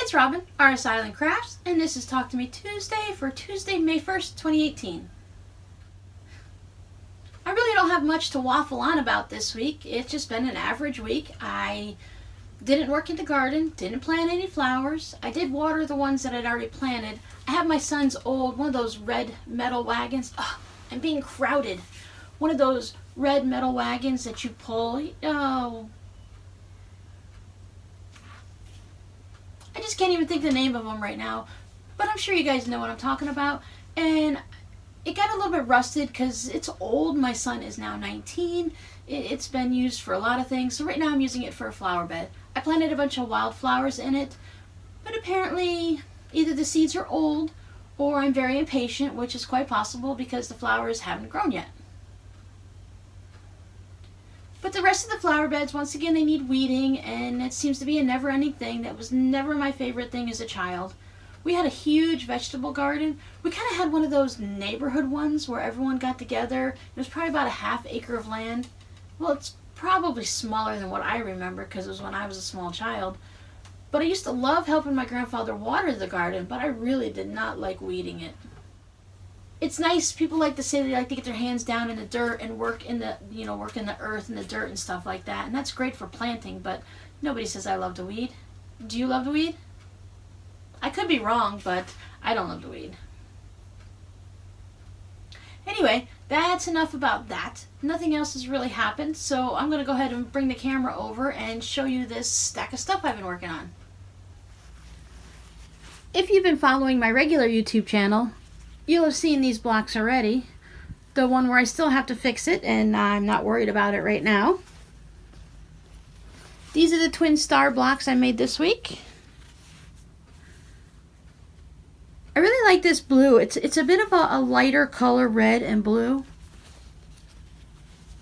It's Robin, RsIslandCrafts, and this is Talk to Me Tuesday for Tuesday, May 1st, 2018. I really don't have much to waffle on about this week. It's just been an average week. I didn't work in the garden, didn't plant any flowers. I did water the ones that I'd already planted. I have my son's old, one of those red metal wagons. Oh, I'm being crowded. One of those red metal wagons that you pull. Oh, I just can't even think the name of them right now, but I'm sure you guys know what I'm talking about. And it got a little bit rusted because it's old. My son is now 19. It's been used for a lot of things, so right now I'm using it for a flower bed. I planted a bunch of wildflowers in it, but apparently either the seeds are old or I'm very impatient, which is quite possible because the flowers haven't grown yet. But the rest of the flower beds, once again, they need weeding, and it seems to be a never-ending thing. That was never my favorite thing as a child. We had a huge vegetable garden. We kind of had one of those neighborhood ones where everyone got together. It was probably about a half acre of land. Well, it's probably smaller than what I remember because it was when I was a small child. But I used to love helping my grandfather water the garden, but I really did not like weeding it. It's nice. People like to say they like to get their hands down in the dirt and work in the, work in the earth and the dirt and stuff like that. And that's great for planting, but nobody says I love to weed. Do you love to weed? I could be wrong, but I don't love to weed. Anyway, that's enough about that. Nothing else has really happened, so I'm going to go ahead and bring the camera over and show you this stack of stuff I've been working on. If you've been following my regular YouTube channel, you'll have seen these blocks already. The one where I still have to fix it, and I'm not worried about it right now. These are the twin star blocks I made this week. I really like this blue. It's a bit of a lighter color, red and blue,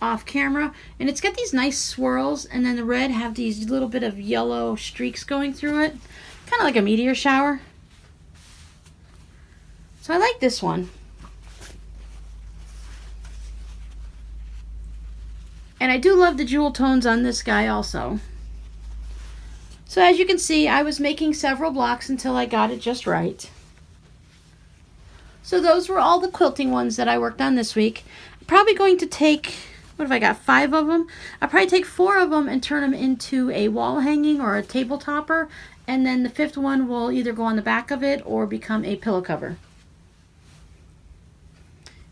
off camera. And it's got these nice swirls, and then the red have these little bit of yellow streaks going through it. Kind of like a meteor shower. So I like this one. And I do love the jewel tones on this guy also. So as you can see, I was making several blocks until I got it just right. So those were all the quilting ones that I worked on this week. I'm probably going to take, what have I got, 5 of them? I'll probably take 4 of them and turn them into a wall hanging or a table topper. And then the 5th one will either go on the back of it or become a pillow cover.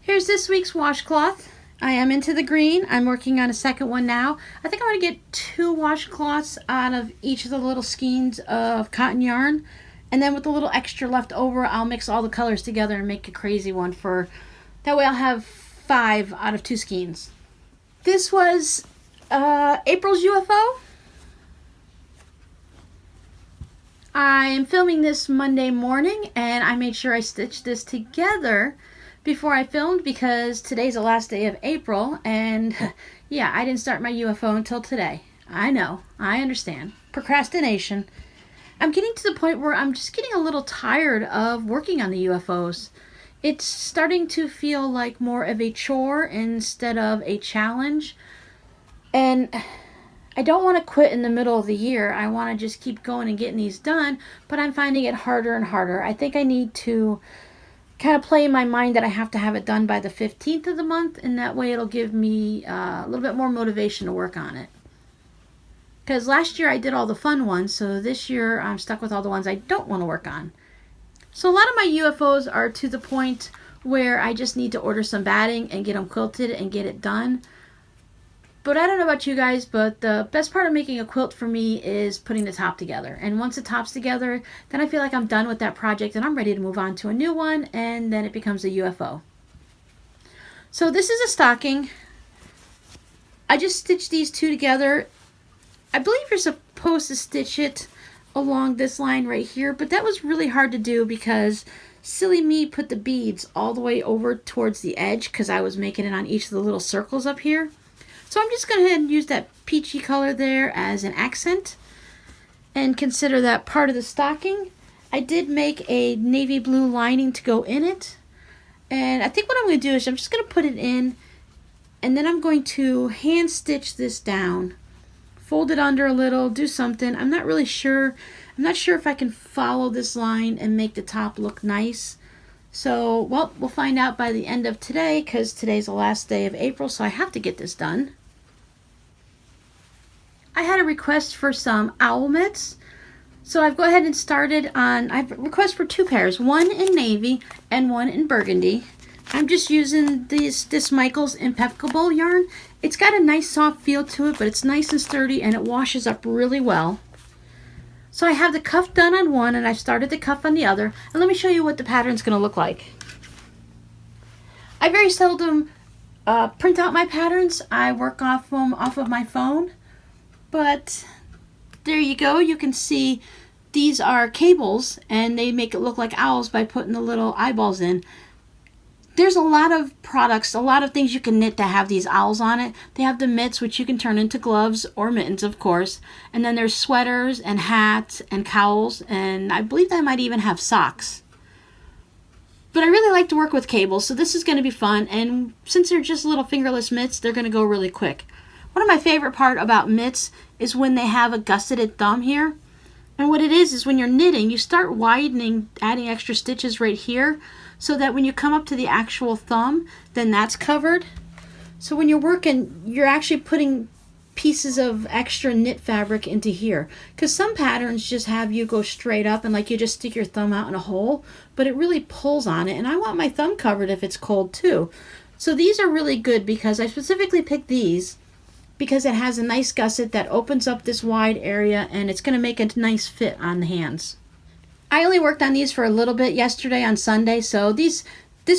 Here's this week's washcloth. I am into the green. I'm working on a second one now. I think I'm going to get 2 washcloths out of each of the little skeins of cotton yarn. And then with the little extra left over, I'll mix all the colors together and make a crazy one for... That way I'll have 5 out of 2 skeins. This was April's UFO. I'm filming this Monday morning, and I made sure I stitched this together before I filmed because today's the last day of April, and yeah, I didn't start my UFO until today. I know, I understand. Procrastination. I'm getting to the point where I'm just getting a little tired of working on the UFOs. It's starting to feel like more of a chore instead of a challenge, and I don't want to quit in the middle of the year. I want to just keep going and getting these done, but I'm finding it harder and harder. I think I need to kind of play in my mind that I have to have it done by the 15th of the month, and that way it'll give me a little bit more motivation to work on it. Because last year I did all the fun ones, so this year I'm stuck with all the ones I don't want to work on. So a lot of my UFOs are to the point where I just need to order some batting and get them quilted and get it done. But I don't know about you guys, but the best part of making a quilt for me is putting the top together. And once the top's together, then I feel like I'm done with that project and I'm ready to move on to a new one, and then it becomes a UFO. So this is a stocking. I just stitched these 2 together. I believe you're supposed to stitch it along this line right here, but that was really hard to do because silly me put the beads all the way over towards the edge because I was making it on each of the little circles up here. So I'm just going to go ahead and use that peachy color there as an accent and consider that part of the stocking. I did make a navy blue lining to go in it. And I think what I'm going to do is I'm just going to put it in, and then I'm going to hand stitch this down fold it under a little, do something. I'm not really sure. I'm not sure if I can follow this line and make the top look nice. So, well, we'll find out by the end of today, because today's the last day of April, so I have to get this done. I had a request for some owl mitts, so I've go ahead and started on, I've requested for 2 pairs, one in navy and one in burgundy. I'm just using this Michael's Impeccable yarn. It's got a nice soft feel to it, but it's nice and sturdy and it washes up really well. So I have the cuff done on one and I've started the cuff on the other. And let me show you what the pattern's going to look like. I very seldom print out my patterns. I work off them off of my phone. But there you go. You can see these are cables and they make it look like owls by putting the little eyeballs in. There's a lot of products, a lot of things you can knit that have these owls on it. They have the mitts, which you can turn into gloves or mittens, of course. And then there's sweaters and hats and cowls, and I believe they might even have socks. But I really like to work with cables, so this is going to be fun. And since they're just little fingerless mitts, they're going to go really quick. One of my favorite part about mitts is when they have a gusseted thumb here. And what it is when you're knitting, you start widening, adding extra stitches right here, so that when you come up to the actual thumb, then that's covered. So when you're working, you're actually putting pieces of extra knit fabric into here. Because some patterns just have you go straight up and like you just stick your thumb out in a hole, but it really pulls on it. And I want my thumb covered if it's cold too. So these are really good because I specifically picked these because it has a nice gusset that opens up this wide area and it's going to make a nice fit on the hands. I only worked on these for a little bit yesterday on Sunday, so this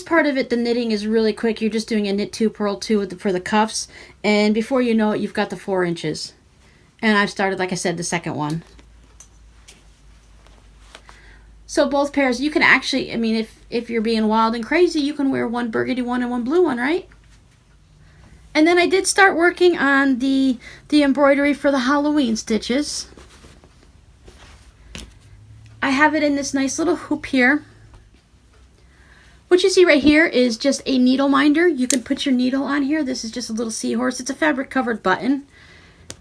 part of it, the knitting is really quick. You're just doing a knit 2, purl 2 for the cuffs, and before you know it, you've got the 4 inches. And I've started, like I said, the second one. So both pairs, you can actually, I mean, if you're being wild and crazy, you can wear one burgundy one and one blue one, right? And then I did start working on the embroidery for the Halloween stitches. I have it in this nice little hoop here. What you see right here is just a needle minder. You can put your needle on here. This is just a little seahorse. It's a fabric covered button.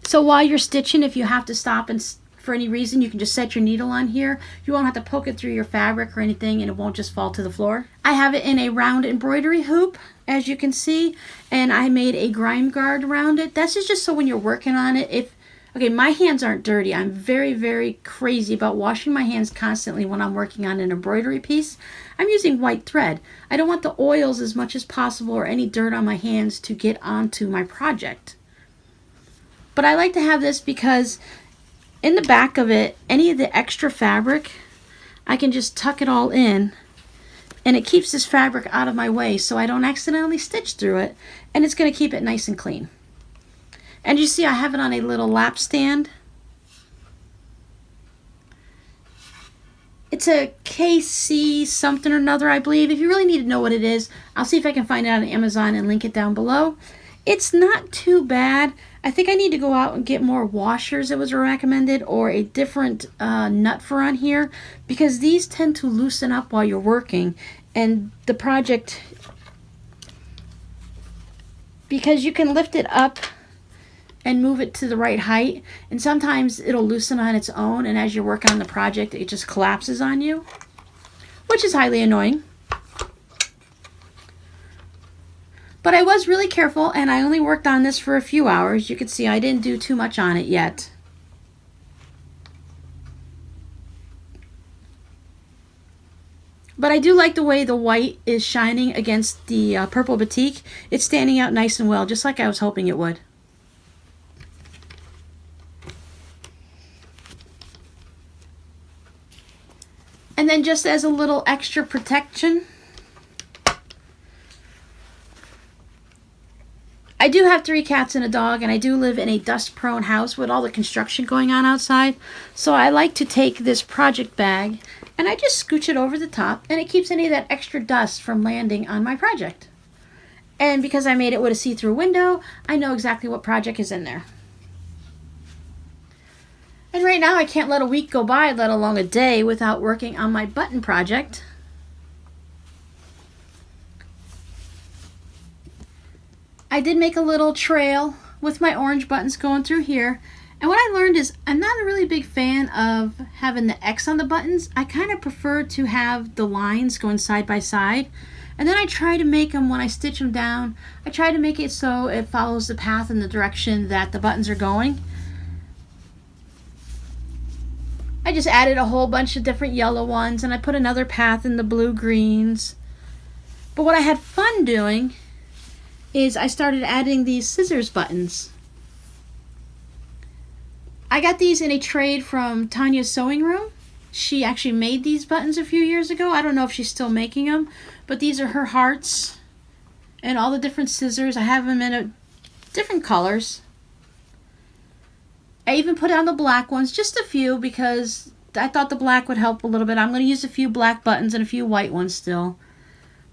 So while you're stitching, if you have to stop and for any reason, you can just set your needle on here. You won't have to poke it through your fabric or anything and it won't just fall to the floor. I have it in a round embroidery hoop, as you can see, and I made a grime guard around it. That's just so when you're working on it, okay, my hands aren't dirty. I'm very, very crazy about washing my hands constantly when I'm working on an embroidery piece. I'm using white thread. I don't want the oils as much as possible or any dirt on my hands to get onto my project. But I like to have this because in the back of it, any of the extra fabric, I can just tuck it all in and it keeps this fabric out of my way so I don't accidentally stitch through it, and it's going to keep it nice and clean. And you see I have it on a little lap stand. It's a KC something or another, I believe. If you really need to know what it is, I'll see if I can find it on Amazon and link it down below. It's not too bad. I think I need to go out and get more washers, it was recommended, or a different nut for on here, because these tend to loosen up while you're working. And the project, because you can lift it up and move it to the right height, and sometimes it'll loosen on its own, and as you're working on the project it just collapses on you, which is highly annoying. But I was really careful and I only worked on this for a few hours. You can see I didn't do too much on it yet. But I do like the way the white is shining against the purple batik. It's standing out nice and well, just like I was hoping it would. And then just as a little extra protection, I do have 3 cats and a dog, and I do live in a dust-prone house with all the construction going on outside. So I like to take this project bag and I just scooch it over the top, and it keeps any of that extra dust from landing on my project. And because I made it with a see-through window, I know exactly what project is in there. And right now I can't let a week go by, let alone a day, without working on my button project. I did make a little trail with my orange buttons going through here, And what I learned is I'm not a really big fan of having the X on the buttons. I kind of prefer to have the lines going side by side. And then I try to make them, when I stitch them down, I try to make it so it follows the path in the direction that the buttons are going. I just added a whole bunch of different yellow ones, and I put another path in the blue greens. But what I had fun doing is I started adding these scissors buttons. I got these in a trade from Tanya's Sewing Room. She actually made these buttons a few years ago. I don't know if she's still making them, but these are her hearts and all the different scissors. I have them in different colors. I even put on the black ones, just a few, because I thought the black would help a little bit. I'm going to use a few black buttons and a few white ones still.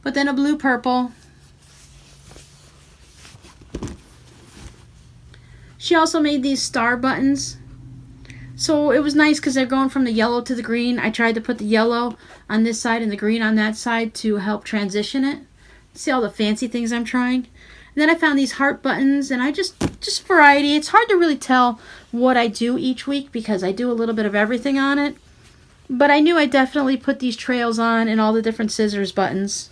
But then a blue purple. She also made these star buttons. So it was nice because they're going from the yellow to the green. I tried to put the yellow on this side and the green on that side to help transition it. See all the fancy things I'm trying. And then I found these heart buttons, and I just variety. It's hard to really tell what I do each week because I do a little bit of everything on it. But I knew I definitely put these trails on and all the different scissors buttons.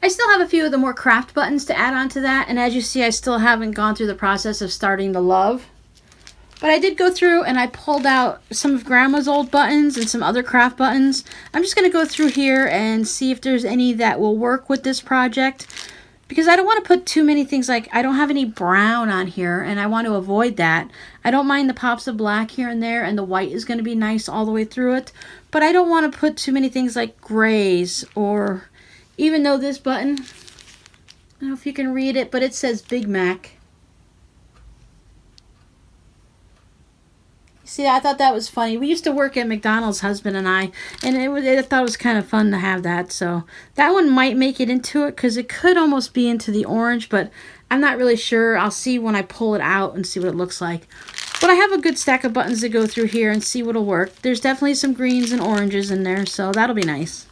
I still have a few of the more craft buttons to add on to that, and as you see, I still haven't gone through the process of starting the love. But I did go through and I pulled out some of Grandma's old buttons and some other craft buttons. I'm just going to go through here and see if there's any that will work with this project. Because I don't want to put too many things, like I don't have any brown on here and I want to avoid that. I don't mind the pops of black here and there, and the white is going to be nice all the way through it. But I don't want to put too many things like grays, or even though this button, I don't know if you can read it, but it says Big Mac. See, I thought that was funny. We used to work at McDonald's, husband and I thought it was kind of fun to have that. So that one might make it into it because it could almost be into the orange, but I'm not really sure. I'll see when I pull it out and see what it looks like. But I have a good stack of buttons to go through here and see what'll work. There's definitely some greens and oranges in there, so that'll be nice.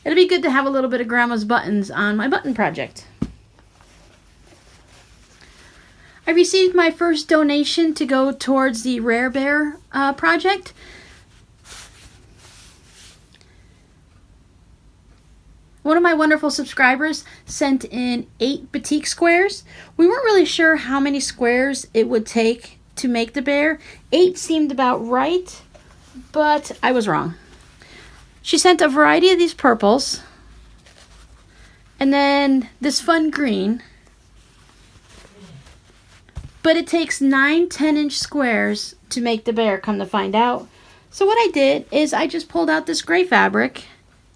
It'll be good to have a little bit of Grandma's buttons on my button project. I received my first donation to go towards the Rare Bear project. One of my wonderful subscribers sent in 8 batik squares. We weren't really sure how many squares it would take to make the bear. 8 seemed about right, but I was wrong. She sent a variety of these purples, and then this fun green. But it takes 9 10-inch squares to make the bear, come to find out. So what I did is I just pulled out this gray fabric.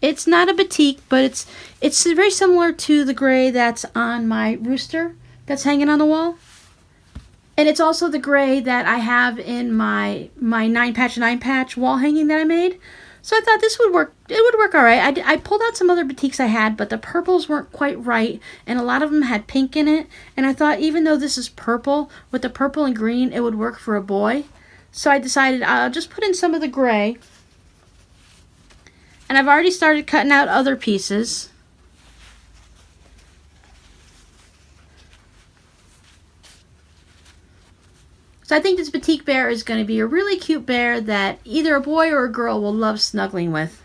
It's not a batik, but it's very similar to the gray that's on my rooster that's hanging on the wall. And it's also the gray that I have in my 9-patch wall hanging that I made. So I thought this would work. It would work all right. I pulled out some other batiks I had, but the purples weren't quite right, and a lot of them had pink in it. And I thought, even though this is purple, with the purple and green, it would work for a boy. So I decided I'll just put in some of the gray. And I've already started cutting out other pieces. So I think this batik bear is going to be a really cute bear that either a boy or a girl will love snuggling with.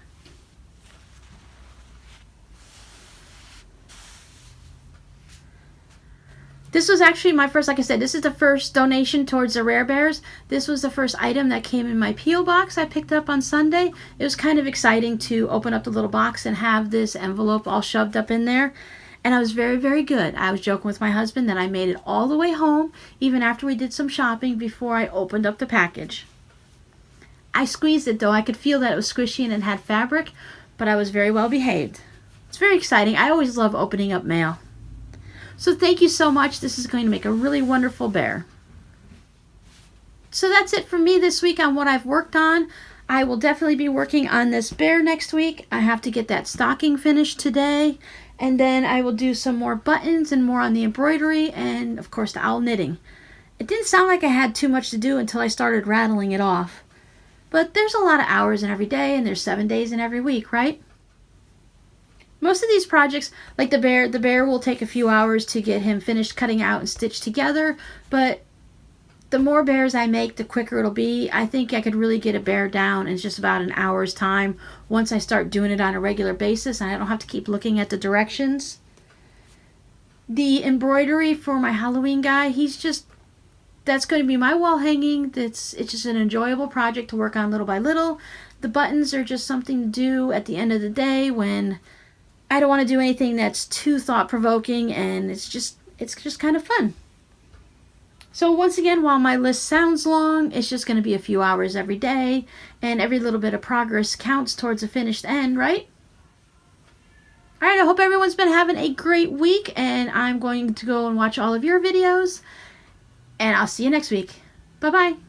This was actually my first, like I said, this is the first donation towards the Rare Bears. This was the first item that came in my P.O. box I picked up on Sunday. It was kind of exciting to open up the little box and have this envelope all shoved up in there. And I was very, very good. I was joking with my husband that I made it all the way home, even after we did some shopping, before I opened up the package. I squeezed it, though. I could feel that it was squishy and it had fabric, but I was very well behaved. It's very exciting. I always love opening up mail. So thank you so much. This is going to make a really wonderful bear. So that's it for me this week on what I've worked on. I will definitely be working on this bear next week. I have to get that stocking finished today. And then I will do some more buttons and more on the embroidery and, of course, the owl knitting. It didn't sound like I had too much to do until I started rattling it off. But there's a lot of hours in every day, and there's 7 days in every week, right? Most of these projects, like the bear will take a few hours to get him finished cutting out and stitched together, but the more bears I make, the quicker it'll be. I think I could really get a bear down in just about an hour's time once I start doing it on a regular basis and I don't have to keep looking at the directions. The embroidery for my Halloween guy, that's going to be my wall hanging. It's just an enjoyable project to work on little by little. The buttons are just something to do at the end of the day when I don't want to do anything that's too thought-provoking, and it's just kind of fun. So once again, while my list sounds long, it's just going to be a few hours every day, and every little bit of progress counts towards a finished end, right? Alright, I hope everyone's been having a great week, and I'm going to go and watch all of your videos, and I'll see you next week. Bye-bye.